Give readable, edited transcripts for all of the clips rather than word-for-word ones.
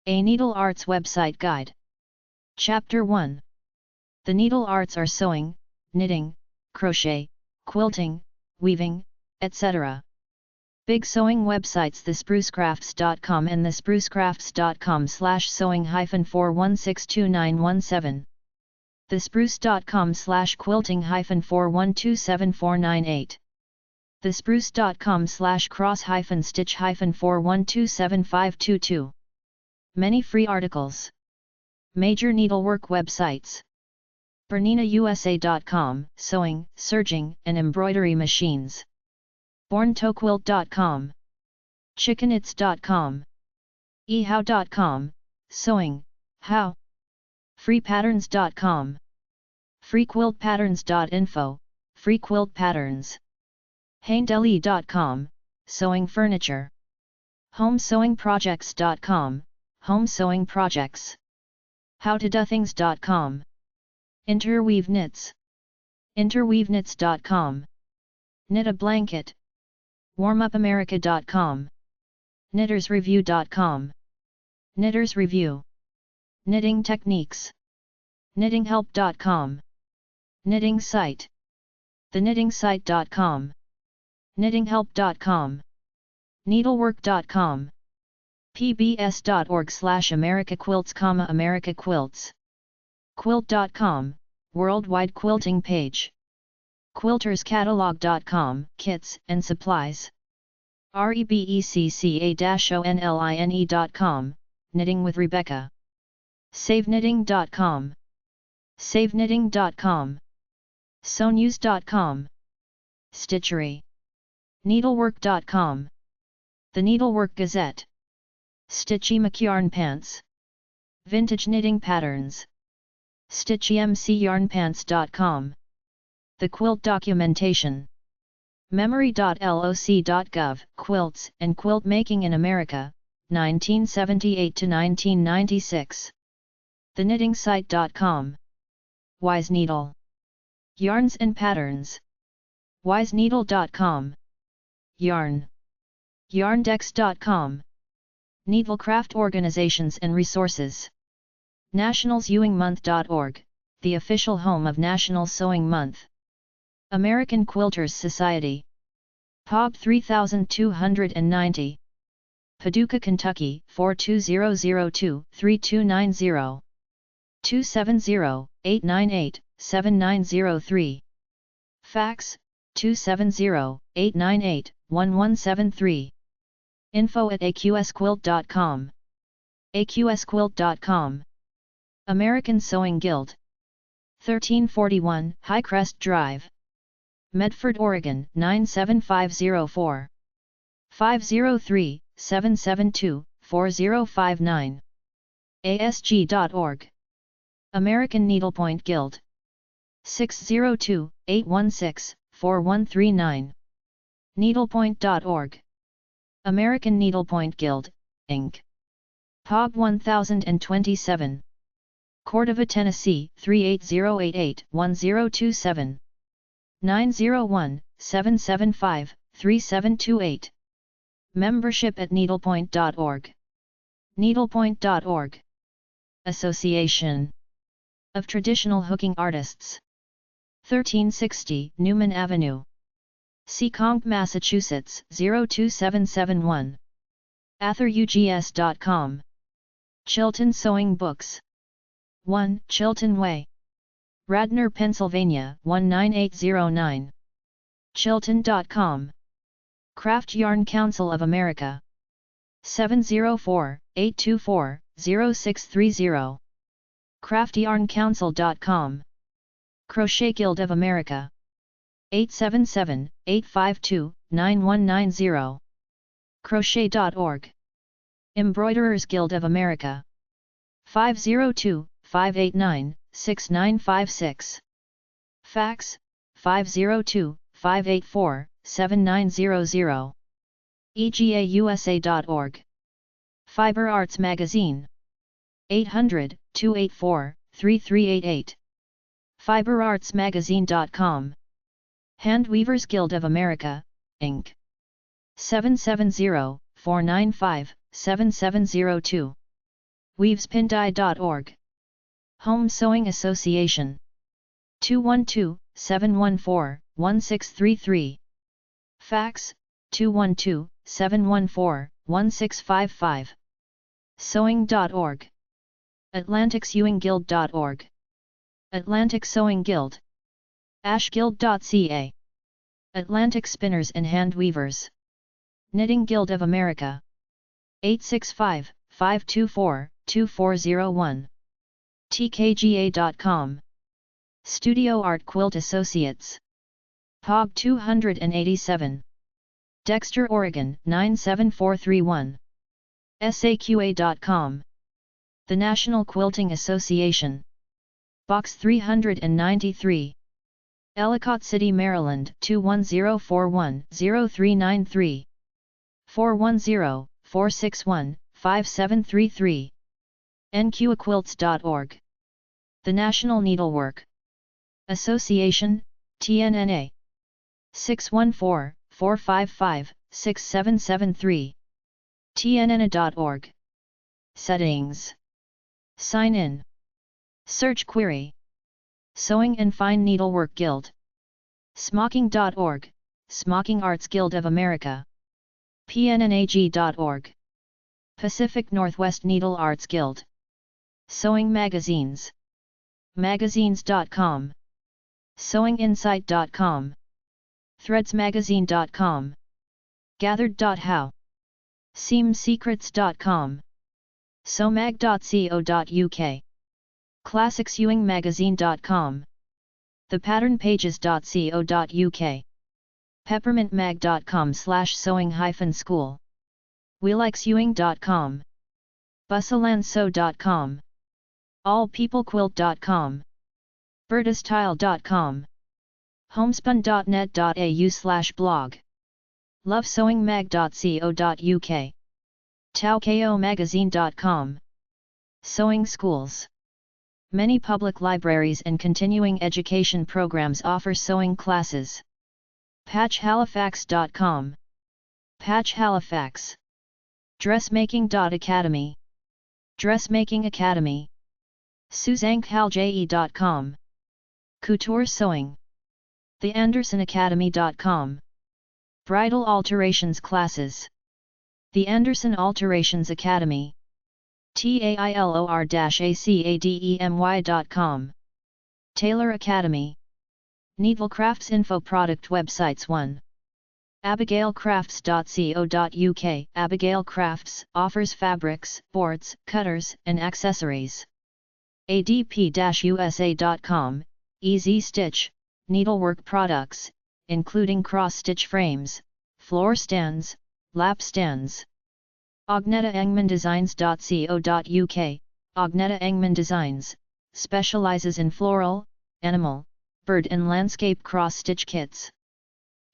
A Needle Arts Website Guide. Chapter 1. The needle arts are sewing, knitting, crochet, quilting, weaving, etc. Big sewing websites: thesprucecrafts.com and thesprucecrafts.com/sewing-41629117. thespruce.com/quilting-41274998. thespruce.com/cross-stitch-41275522. Many free articles. Major needlework websites: BerninaUSA.com, sewing, serging, and embroidery machines. BornToQuilt.com. Chickenits.com. eHow.com, sewing, how. FreePatterns.com. FreeQuiltPatterns.info, free quilt patterns. Haindeli.com, sewing furniture. HomeSewingProjects.com, home sewing projects. HowToDoThings.com. Interweave Knits. Interweavenits.com. Knit a Blanket. WarmUpAmerica.com. KnittersReview.com. Knitters Review. Knitting Techniques. KnittingHelp.com. Knitting Site. TheKnittingSite.com. KnittingHelp.com. Needlework.com. pbs.org/AmericaQuilts, America Quilts. Quilt.com, worldwide quilting page. QuiltersCatalog.com, kits and supplies. rebecca-online.com, knitting with Rebecca. SaveKnitting.com. SaveKnitting.com. Sewnews.com. Stitchery. Needlework.com. The Needlework Gazette. Stitchy McYarn Pants. Vintage Knitting Patterns. StitchyMCYarnPants.com. The Quilt Documentation. Memory.loc.gov, Quilts and Quilt Making in America, 1978 to 1996. TheKnittingSite.com. Wise Needle. Yarns and Patterns. WiseNeedle.com. Yarn. Yarndex.com. Needlecraft Organizations and Resources. NationalSewingMonth.org, the official home of National Sewing Month. American Quilters Society. POB 3290. Paducah, Kentucky 42002-3290. 270-898-7903. Fax, 270-898-1173. info@aqsquilt.com. aqsquilt.com. American Sewing Guild. 1341 Highcrest Drive, Medford, Oregon 97504. 503-772-4059. ASG.org. American Needlepoint Guild. 602-816-4139. Needlepoint.org. American Needlepoint Guild, Inc. POB 1027. Cordova, Tennessee 38088-1027. 901-775-3728. Membership at needlepoint.org. Needlepoint.org. Association of Traditional Hooking Artists. 1360 Newman Avenue, Seekonk, Massachusetts 02771. AtherUGS.com. Chilton Sewing Books. 1 Chilton Way, Radnor, Pennsylvania 19809. Chilton.com. Craft Yarn Council of America. 704-824-0630. CraftYarnCouncil.com. Crochet Guild of America. 877-852-9190. Crochet.org. Embroiderers Guild of America. 502-589-6956. Fax, 502-584-7900. EGAUSA.org. Fiber Arts Magazine. 800-284-3388. FiberArtsMagazine.com. Handweavers Guild of America, Inc. 770-495-7702. Weavespindie.org. Home Sewing Association. 212-714-1633. Fax, 212-714-1655. Sewing.org. AtlanticSewingGuild.org. Atlantic Sewing Guild. Ashguild.ca. Atlantic Spinners and Hand Weavers. Knitting Guild of America. 865-524-2401. tkga.com. Studio Art Quilt Associates. POG 287. Dexter, Oregon 97431. SAQA.com. The National Quilting Association. Box 393. Ellicott City, Maryland 21041-0393. 410-461-5733. nqaquilts.org. The National Needlework Association, TNNA. 614-455-6773. tnna.org. Settings. Sign in. Search query. Sewing and Fine Needlework Guild. Smocking.org, Smocking Arts Guild of America. pnnag.org. Pacific Northwest Needle Arts Guild. Sewing Magazines. Magazines.com. SewingInsight.com. ThreadsMagazine.com. Gathered.how. SeamSecrets.com. Sewmag.co.uk. ClassicSewingMagazine.com. ThePatternPages.co.uk. PeppermintMag.com/sewing-school. WeLikeSewing.com. BustleandSew.com. AllPeopleQuilt.com. Birdastyle.com. Homespun.net.au/blog. LoveSewingMag.co.uk. TaoKOMagazine.com. Sewing schools. Many public libraries and continuing education programs offer sewing classes. PatchHalifax.com. Patch Halifax. Dressmaking.academy. Dressmaking Academy. SuzanneHalJE.com. Couture Sewing. TheAndersonAcademy.com. Bridal Alterations Classes. The Anderson Alterations Academy. TAILOR-ACADEMY.com. Taylor Academy. Needlecrafts Info Product Websites 1. AbigailCrafts.co.uk. Abigail Crafts offers fabrics, boards, cutters, and accessories. ADP-USA.com. Easy Stitch, needlework products, including cross-stitch frames, floor stands, lap stands. AgnetaEngmanDesigns.co.uk. Agneta Engman Designs specializes in floral, animal, bird and landscape cross-stitch kits.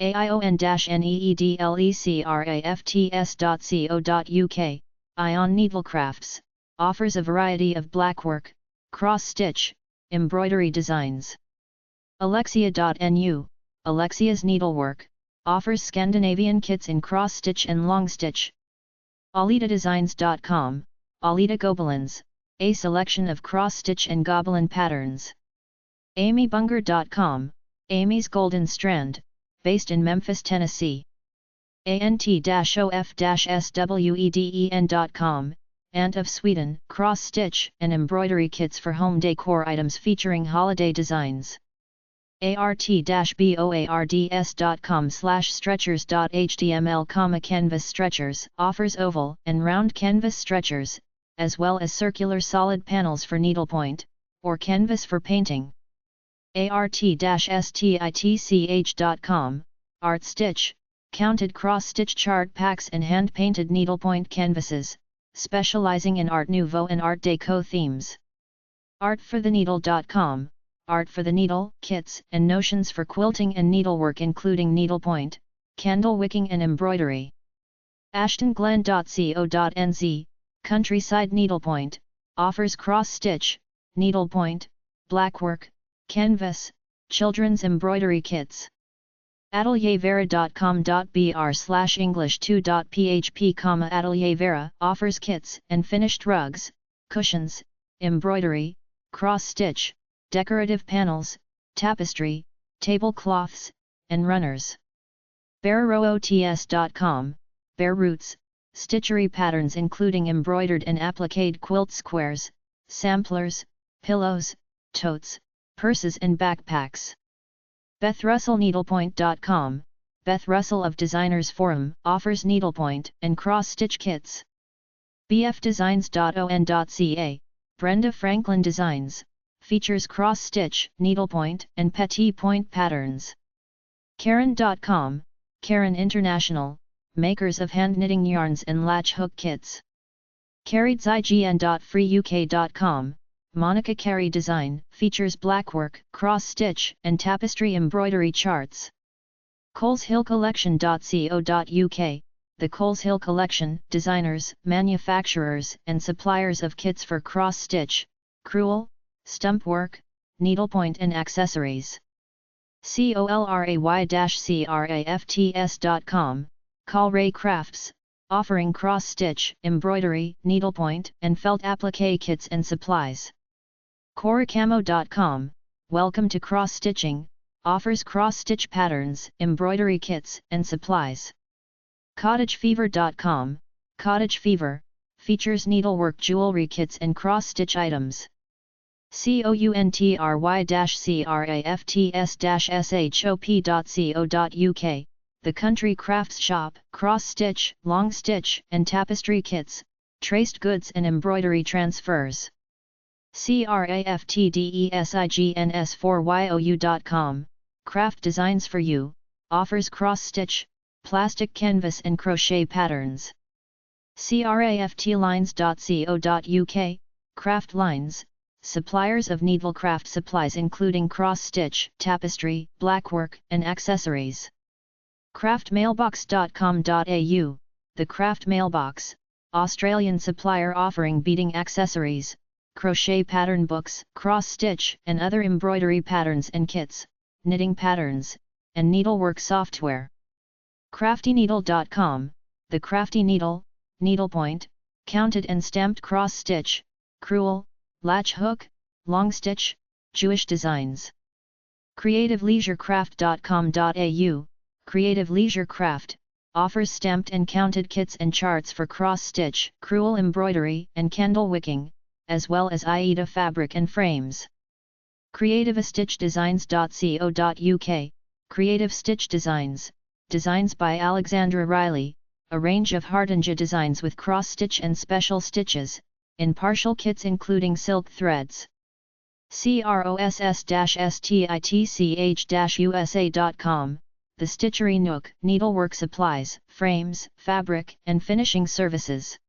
AION-NEEDLECRAFTS.co.uk. Ion Needlecrafts offers a variety of blackwork, cross-stitch, embroidery designs. Alexia.nu. Alexia's Needlework offers Scandinavian kits in cross-stitch and long-stitch. AlitaDesigns.com. Alita Gobelins, a selection of cross-stitch and gobelin patterns. AmyBunger.com. Amy's Golden Strand, based in Memphis, Tennessee. ANT-OF-SWEDEN.com. Ant of Sweden, cross-stitch and embroidery kits for home decor items featuring holiday designs. ART-BOARDS.com/stretchers.html, Canvas Stretchers offers oval and round canvas stretchers, as well as circular solid panels for needlepoint, or canvas for painting. ART-STITCH.com, Art Stitch, counted cross-stitch chart packs and hand-painted needlepoint canvases, specializing in Art Nouveau and Art Deco themes. ArtForTheNeedle.com, Art for the Needle, kits and notions for quilting and needlework including needlepoint, candle wicking and embroidery. AshtonGlen.co.nz, Countryside Needlepoint, offers cross-stitch, needlepoint, blackwork, canvas, children's embroidery kits. Ateliervera.com.br/English2.php, Ateliervera offers kits and finished rugs, cushions, embroidery, cross-stitch, decorative panels, tapestry, tablecloths, and runners. BearRoots.com, Bear Roots, stitchery patterns including embroidered and appliqued quilt squares, samplers, pillows, totes, purses and backpacks. BethRussellNeedlepoint.com, Beth Russell of Designers Forum, offers needlepoint and cross-stitch kits. bfdesigns.on.ca, Brenda Franklin Designs, features cross-stitch, needlepoint and petit point patterns. Karen.com, Karen International, makers of hand-knitting yarns and latch hook kits. CarriedZIGN.freeuk.com, Monica Carey Design, features blackwork, cross-stitch, and tapestry embroidery charts. ColesHillCollection.co.uk, the Coles Hill Collection, designers, manufacturers, and suppliers of kits for cross-stitch, crewel, stump work, needlepoint and accessories. COLRAY-CRAFTS.com, Colray Crafts, offering cross-stitch, embroidery, needlepoint, and felt applique kits and supplies. Coracamo.com, Welcome to Cross-Stitching, offers cross-stitch patterns, embroidery kits, and supplies. CottageFever.com, Cottage Fever, features needlework jewelry kits and cross-stitch items. COUNTRY-CRAFTS-SHOP.co.uk, The Country Crafts Shop, cross-stitch, long-stitch, and tapestry kits, traced goods and embroidery transfers. CRAFTDESIGNS4YOU.com, Craft Designs for You, offers cross-stitch, plastic canvas and crochet patterns. CRAFTLines.co.uk, Craft Lines, suppliers of needlecraft supplies including cross-stitch, tapestry, blackwork, and accessories. Craftmailbox.com.au, The Craft Mailbox, Australian supplier offering beading accessories, crochet pattern books, cross-stitch and other embroidery patterns and kits, knitting patterns, and needlework software. CraftyNeedle.com, The Crafty Needle, needlepoint, counted and stamped cross-stitch, crewel, latch hook, long stitch, Jewish designs. CreativeLeisureCraft.com.au, Creative Leisure Craft, offers stamped and counted kits and charts for cross-stitch, crewel embroidery and candle wicking, as well as Aida fabric and frames. CreativeStitchDesigns.co.uk, Creative Stitch Designs, designs by Alexandra Riley, a range of Hardanger designs with cross-stitch and special stitches, in partial kits including silk threads. CROSS-STITCH-USA.com, The Stitchery Nook, needlework supplies, frames, fabric, and finishing services.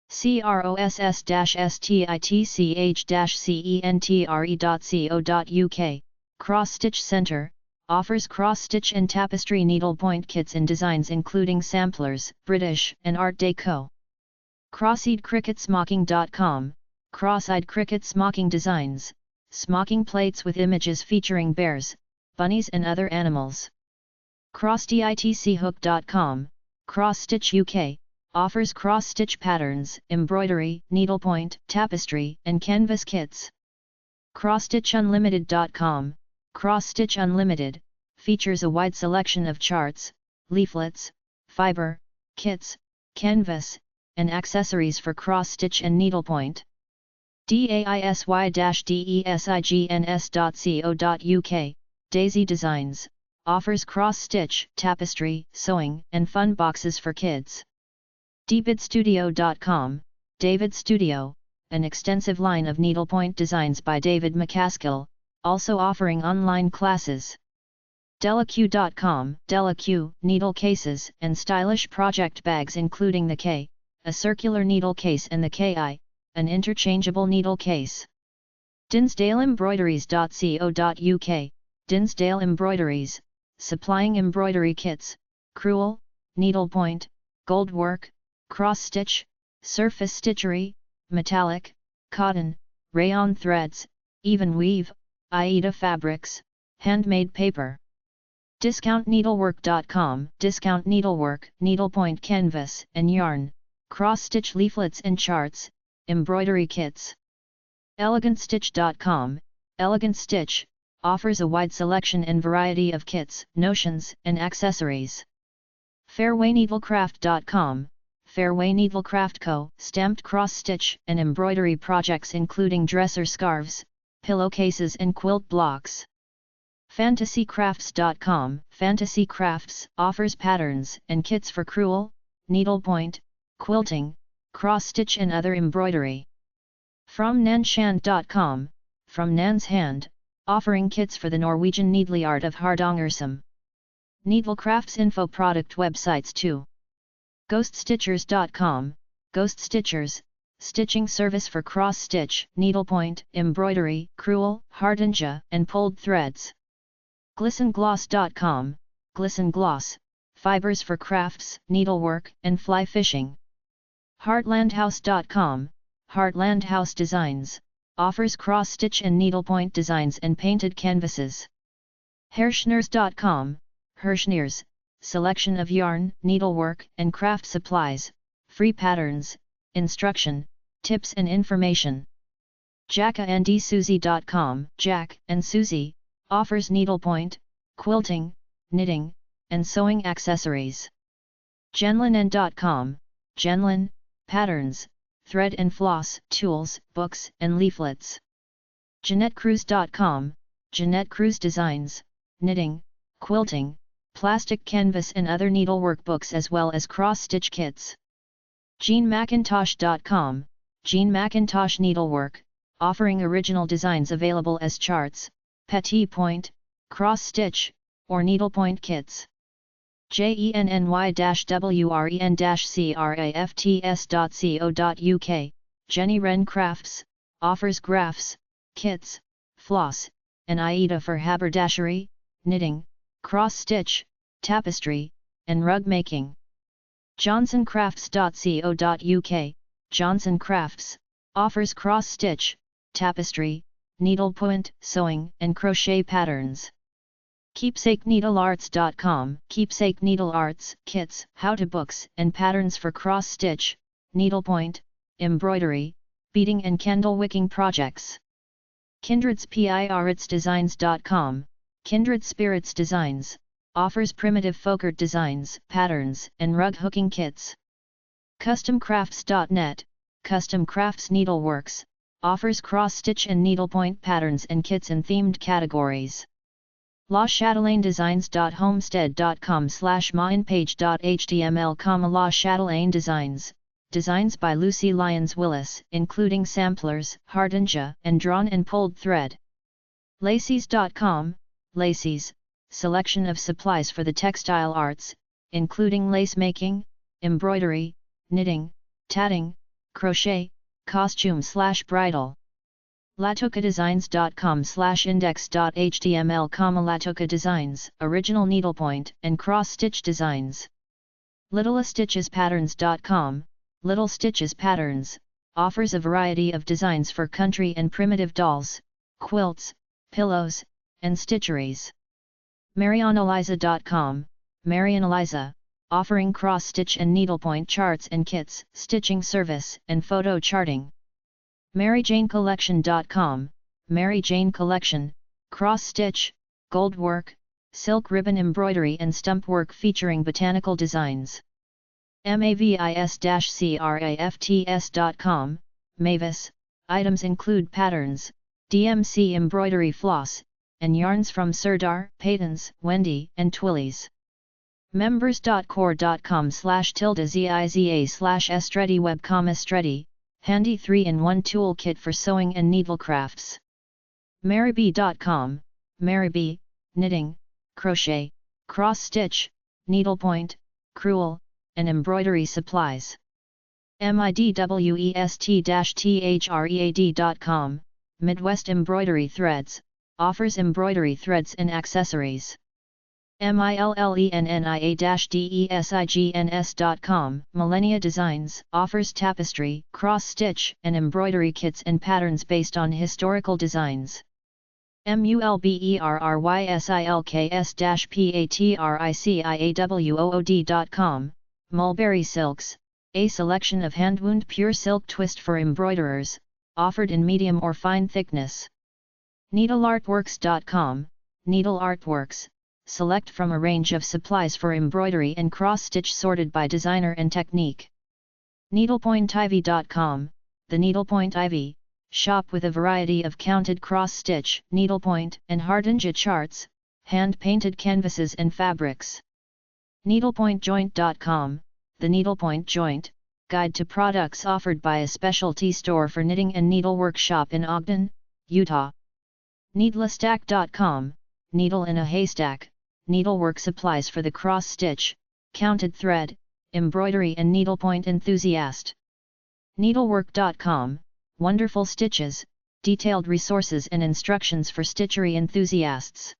CROSS-STITCH-CENTRE.co.uk, Cross-Stitch Center, offers cross-stitch and tapestry needlepoint kits and designs including samplers, British, and Art Deco. Cross-eyed-cricket-smocking.com, cross-eyed cricket smocking designs, smocking plates with images featuring bears, bunnies and other animals. CrossDitchHook.com, Cross-Stitch UK, offers cross-stitch patterns, embroidery, needlepoint, tapestry, and canvas kits. CrossStitchUnlimited.com, Cross-Stitch Unlimited, features a wide selection of charts, leaflets, fiber, kits, canvas, and accessories for cross-stitch and needlepoint. DAISY-DESIGNS.co.uk, Daisy Designs, offers cross-stitch, tapestry, sewing, and fun boxes for kids. DavidStudio.com, David Studio, an extensive line of needlepoint designs by David McCaskill, also offering online classes. DelaQ.com, DelaQ, needle cases and stylish project bags including the K, a circular needle case, and the KI, an interchangeable needle case. DinsdaleEmbroideries.co.uk, Dinsdale Embroideries, supplying embroidery kits, crewel, needlepoint, goldwork, cross-stitch, surface stitchery, metallic, cotton, rayon threads, even weave, Aida fabrics, handmade paper. DiscountNeedlework.com, Discount Needlework, needlepoint canvas and yarn, cross-stitch leaflets and charts, embroidery kits. ElegantStitch.com, Elegant Stitch, offers a wide selection and variety of kits, notions, and accessories. FairwayNeedlecraft.com, Fairway Needlecraft Co. stamped cross-stitch and embroidery projects including dresser scarves, pillowcases and quilt blocks. FantasyCrafts.com, Fantasy Crafts offers patterns and kits for crewel, needlepoint, quilting, cross-stitch and other embroidery. FromNanshand.com, From Nan's Hand, offering kits for the Norwegian needly art of Hardangersum. Needlecrafts info product websites too. GhostStitchers.com, Ghost Stitchers, stitching service for cross-stitch, needlepoint, embroidery, crewel, hardange, and pulled threads. GlissenGloss.com, Glisten Gloss, fibers for crafts, needlework, and fly fishing. Heartlandhouse.com, Heartland House Designs, offers cross-stitch and needlepoint designs and painted canvases. Herschners.com, Herschners, selection of yarn, needlework, and craft supplies, free patterns, instruction, tips and information. JackandSusie.com, Jack and Susie, offers needlepoint, quilting, knitting, and sewing accessories. Jenlinen.com, Jenlin, patterns, thread and floss, tools, books, and leaflets. JeanetteCruz.com, Jeanette Cruz designs, knitting, quilting, plastic canvas and other needlework books as well as cross-stitch kits. JeanMacintosh.com, Jean Macintosh needlework, offering original designs available as charts, petit point, cross-stitch, or needlepoint kits. JENNY-WREN-CRAFTS.co.uk, Jenny Wren Crafts, offers graphs, kits, floss, and Aida for haberdashery, knitting, cross-stitch, tapestry, and rug making. JohnsonCrafts.co.uk, Johnson Crafts, offers cross-stitch, tapestry, needlepoint, sewing, and crochet patterns. KeepsakeNeedleArts.com, Keepsake Needle Arts, kits, how-to books, and patterns for cross-stitch, needlepoint, embroidery, beading and candle wicking projects. KindredSpiritsDesigns.com, Kindred Spirits Designs, offers primitive folkart designs, patterns, and rug hooking kits. CustomCrafts.net, Custom Crafts Needleworks, offers cross-stitch and needlepoint patterns and kits in themed categories. LaChatelainDesigns.homestead.com/mainpage.html, La Chatelaine Designs, designs by Lucy Lyons Willis, including samplers, hardange, and drawn and pulled thread. Laces.com, Laces, selection of supplies for the textile arts, including lace making, embroidery, knitting, tatting, crochet, costume/bridal. LatucaDesigns.com/index.html, Latuca Designs, original needlepoint and cross-stitch designs. LittleStitchesPatterns.com, Little Stitches Patterns, offers a variety of designs for country and primitive dolls, quilts, pillows, and stitcheries. MarianEliza.com, MarianEliza, offering cross-stitch and needlepoint charts and kits, stitching service, and photo charting. MaryJaneCollection.com, Mary Jane Collection, cross-stitch, gold work, silk ribbon embroidery and stump work featuring botanical designs. Mavis-crafts.com, Mavis, items include patterns, DMC embroidery floss, and yarns from Sirdar, Paytons, Wendy, and Twillies. Members.core.com/tilde-ziza/estretti-web-estretti, handy 3-in-1 toolkit for sewing and needlecrafts. Marybee.com, Marybee, knitting, crochet, cross-stitch, needlepoint, crewel, and embroidery supplies. MIDWEST-THREAD.com, Midwest Embroidery Threads, offers embroidery threads and accessories. MILLENIA-DESIGNS.com, Millennia Designs, offers tapestry, cross-stitch, and embroidery kits and patterns based on historical designs. MULBERRYSILKS-PATRICIAWOOD.com, Mulberry Silks, A selection of hand-wound pure silk twist for embroiderers, offered in medium or fine thickness. Needleartworks.com, Needle Artworks, select from a range of supplies for embroidery and cross-stitch sorted by designer and technique. Needlepointivy.com, the Needlepoint Ivy, shop with a variety of counted cross-stitch, needlepoint, and hardenja charts, hand-painted canvases and fabrics. Needlepointjoint.com, the Needlepoint Joint, guide to products offered by a specialty store for knitting and needlework shop in Ogden, Utah. Needlestack.com, needle in a haystack, needlework supplies for the cross-stitch, counted thread, embroidery and needlepoint enthusiast. Needlework.com, wonderful stitches, detailed resources and instructions for stitchery enthusiasts.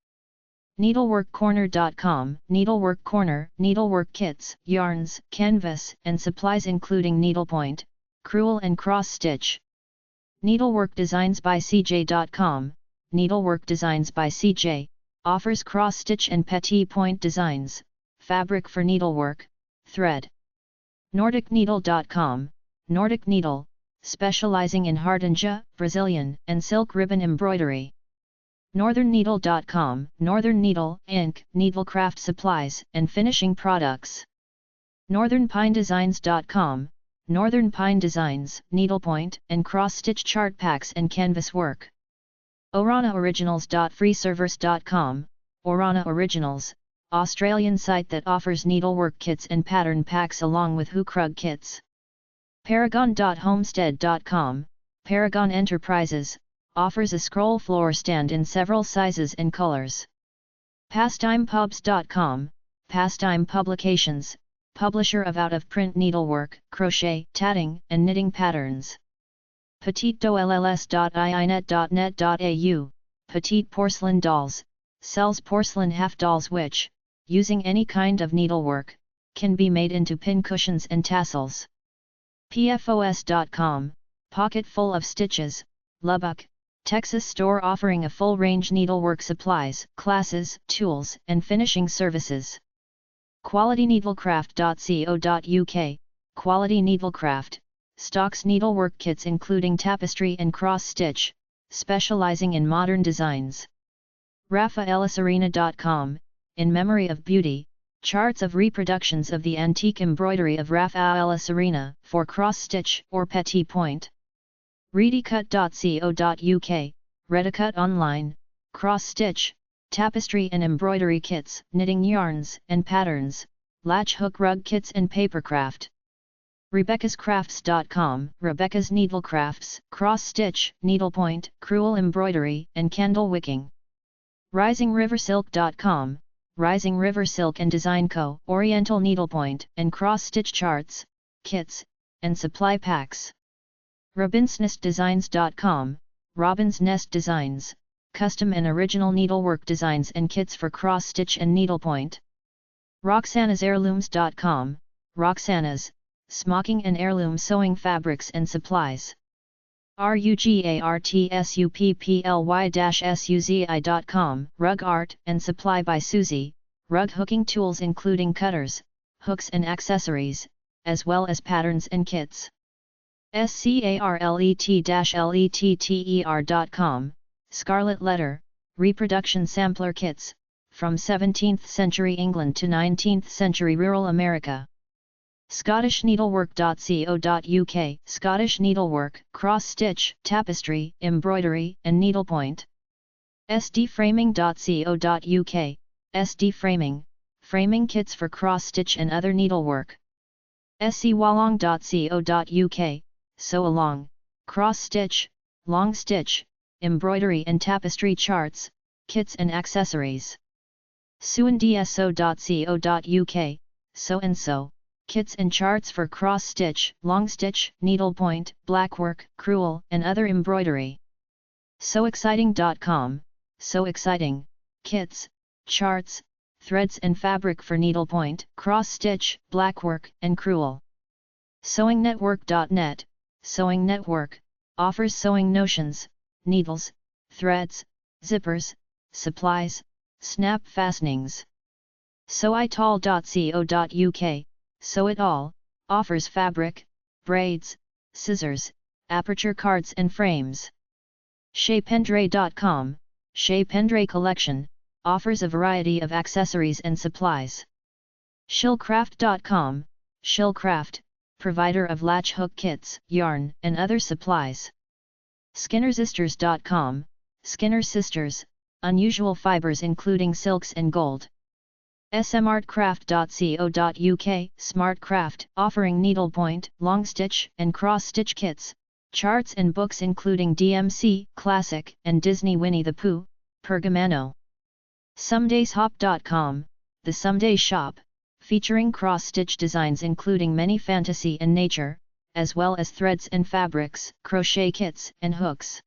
Needleworkcorner.com, Needlework Corner, needlework kits, yarns, canvas, and supplies including needlepoint, crewel and cross-stitch. Needleworkdesignsbycj.com, Needlework Designs by CJ, offers cross-stitch and petit point designs, fabric for needlework, thread. NordicNeedle.com, Nordic Needle, specializing in hardenja, Brazilian, and silk ribbon embroidery. NorthernNeedle.com, Northern Needle, ink, needlecraft supplies, and finishing products. NorthernPineDesigns.com, Northern Pine Designs, needlepoint, and cross-stitch chart packs and canvas work. OranaOriginals.freeservers.com, Orana Originals, Australian site that offers needlework kits and pattern packs along with hookrug kits. Paragon.homestead.com, Paragon Enterprises, offers a scroll floor stand in several sizes and colors. PastimePubs.com, Pastime Publications, publisher of out-of-print needlework, crochet, tatting, and knitting patterns. PetiteDolls.iinet.net.au, Petite Porcelain Dolls, sells porcelain half dolls which, using any kind of needlework, can be made into pin cushions and tassels. PFOS.com, Pocket Full of Stitches, Lubbock, Texas store offering a full range needlework supplies, classes, tools, and finishing services. QualityNeedlecraft.co.uk, Quality Needlecraft, stocks needlework kits including tapestry and cross-stitch, specializing in modern designs. RaphaElisArena.com, in memory of beauty, charts of reproductions of the antique embroidery of Raphael Ellis Arena, for cross-stitch or petit point. Readycut.co.uk, Redicut online, cross-stitch, tapestry and embroidery kits, knitting yarns and patterns, latch hook rug kits and papercraft. Rebecca'sCrafts.com, Rebecca's Needlecrafts, cross-stitch, needlepoint, crewel embroidery, and candle wicking. RisingRiverSilk.com, Rising River Silk and Design Co., Oriental needlepoint and cross-stitch charts, kits, and supply packs. RobinsNestDesigns.com, Robin's Nest Designs, custom and original needlework designs and kits for cross-stitch and needlepoint. RoxanasHeirlooms.com, Roxana's, smocking and heirloom sewing fabrics and supplies. RUGARTSUPPLY-SUZI.com, Rug Art and Supply by Susie, rug hooking tools including cutters, hooks and accessories, as well as patterns and kits. SCARLET-LETTER.com, Scarlet Letter, reproduction sampler kits, from 17th century England to 19th century rural America. ScottishNeedlework.co.uk, Scottish needlework, cross-stitch, tapestry, embroidery, and needlepoint. SDFraming.co.uk, SD Framing, framing kits for cross-stitch and other needlework. SEWalong.co.uk, Sew Along, cross-stitch, long stitch, embroidery and tapestry charts, kits and accessories. SewandSO.co.uk, Sew and Sew, kits and charts for cross-stitch, long stitch, needlepoint, blackwork, crewel, and other embroidery. SewExciting.com, Sew Exciting, kits, charts, threads and fabric for needlepoint, cross-stitch, blackwork, and crewel. SewingNetwork.net, Sewing Network, offers sewing notions, needles, threads, zippers, supplies, snap fastenings. SewItAll.co.uk, Sew It All, offers fabric, braids, scissors, aperture cards and frames. Shapendre.com, Shapendre Collection, offers a variety of accessories and supplies. Shillcraft.com, Shillcraft, provider of latch hook kits, yarn, and other supplies. Skinnersisters.com, Skinner Sisters, unusual fibers including silks and gold. smartcraft.co.uk, Smartcraft, offering needlepoint, long stitch, and cross stitch kits, charts and books including DMC, Classic, and Disney Winnie the Pooh, Pergamano. SomedaysHop.com, the Someday Shop, featuring cross-stitch designs including many fantasy and nature, as well as threads and fabrics, crochet kits, and hooks.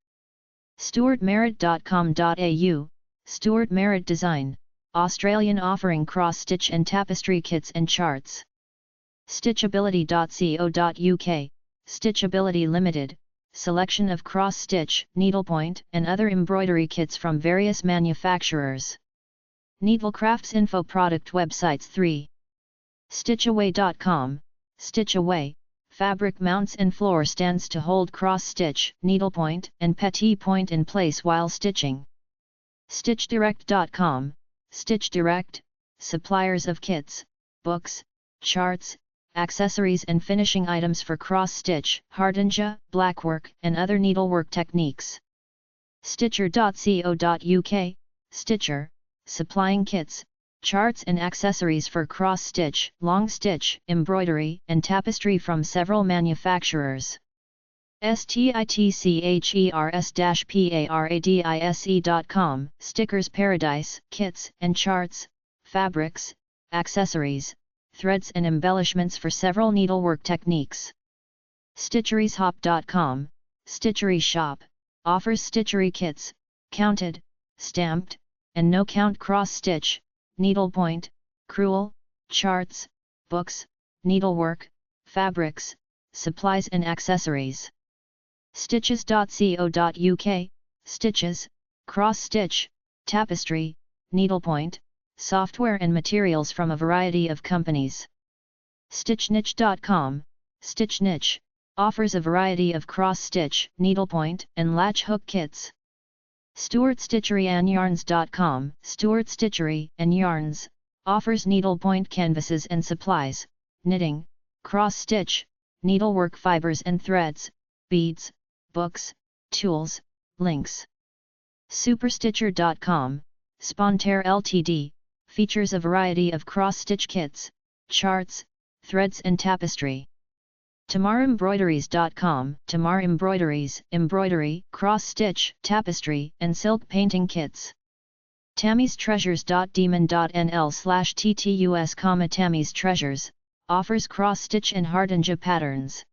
StuartMerritt.com.au, Stuart Merritt Design, Australian, offering cross-stitch and tapestry kits and charts. Stitchability.co.uk, Stitchability Limited, selection of cross-stitch, needlepoint, and other embroidery kits from various manufacturers. Needlecrafts info product websites 3. Stitchaway.com, Stitchaway, fabric mounts and floor stands to hold cross-stitch, needlepoint, and petit point in place while stitching. StitchDirect.com, Stitch Direct, suppliers of kits, books, charts, accessories and finishing items for cross-stitch, hardenja, blackwork, and other needlework techniques. Stitcher.co.uk, Stitcher, supplying kits, charts and accessories for cross-stitch, long stitch, embroidery, and tapestry from several manufacturers. Stitchers-paradise.com, Stickers Paradise, kits and charts, fabrics, accessories, threads and embellishments for several needlework techniques. Stitcherieshop.com, Stitchery Shop, offers stitchery kits, counted, stamped, and no-count cross-stitch, needlepoint, crewel, charts, books, needlework, fabrics, supplies and accessories. Stitches.co.uk, Stitches, cross-stitch, tapestry, needlepoint, software and materials from a variety of companies. StitchNiche.com, StitchNiche, offers a variety of cross-stitch, needlepoint, and latch hook kits. StuartStitcheryAndYarns.com, Stuart Stitchery and Yarns, offers needlepoint canvases and supplies, knitting, cross-stitch, needlework fibers and threads, beads, books, tools, links. Superstitcher.com, Spontaire Ltd, features a variety of cross-stitch kits, charts, threads and tapestry. TamarEmbroideries.com, Tamar Embroideries, embroidery, cross-stitch, tapestry, and silk painting kits. Tammy'sTreasures.demon.nl/ttus, Tammy's Treasures, offers cross-stitch and hardenja patterns.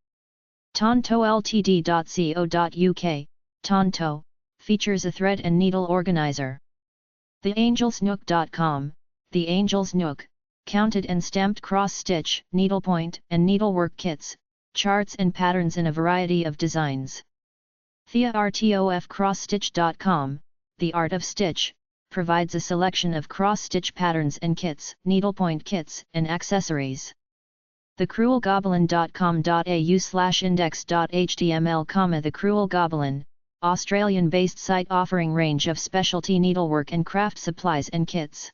TontoLtd.co.uk, Tonto, features a thread and needle organizer. TheAngelsNook.com, The Angel's Nook, counted and stamped cross-stitch, needlepoint, and needlework kits, charts and patterns in a variety of designs. TheArtofCrossstitch.com, The Art of Stitch, provides a selection of cross-stitch patterns and kits, needlepoint kits, and accessories. TheCruelGoblin.com.au/index.html, The Cruel Goblin, Australian-based site offering range of specialty needlework and craft supplies and kits.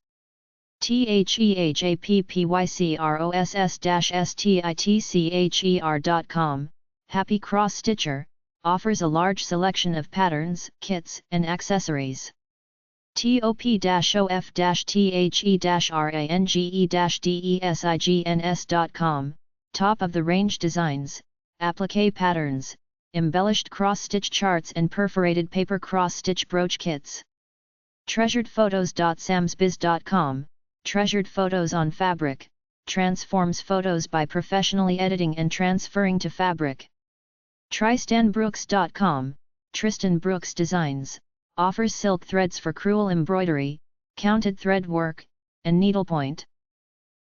TheHappyCross-Stitcher.com, Happy Cross Stitcher, offers a large selection of patterns, kits, and accessories. Top-of-the-range-designs, applique patterns, embellished cross-stitch charts and perforated paper cross-stitch brooch kits. TreasuredPhotos.samsbiz.com, treasured photos on fabric, transforms photos by professionally editing and transferring to fabric. TristanBrooks.com, Tristan Brooks Designs, offers silk threads for crewel embroidery, counted thread work, and needlepoint.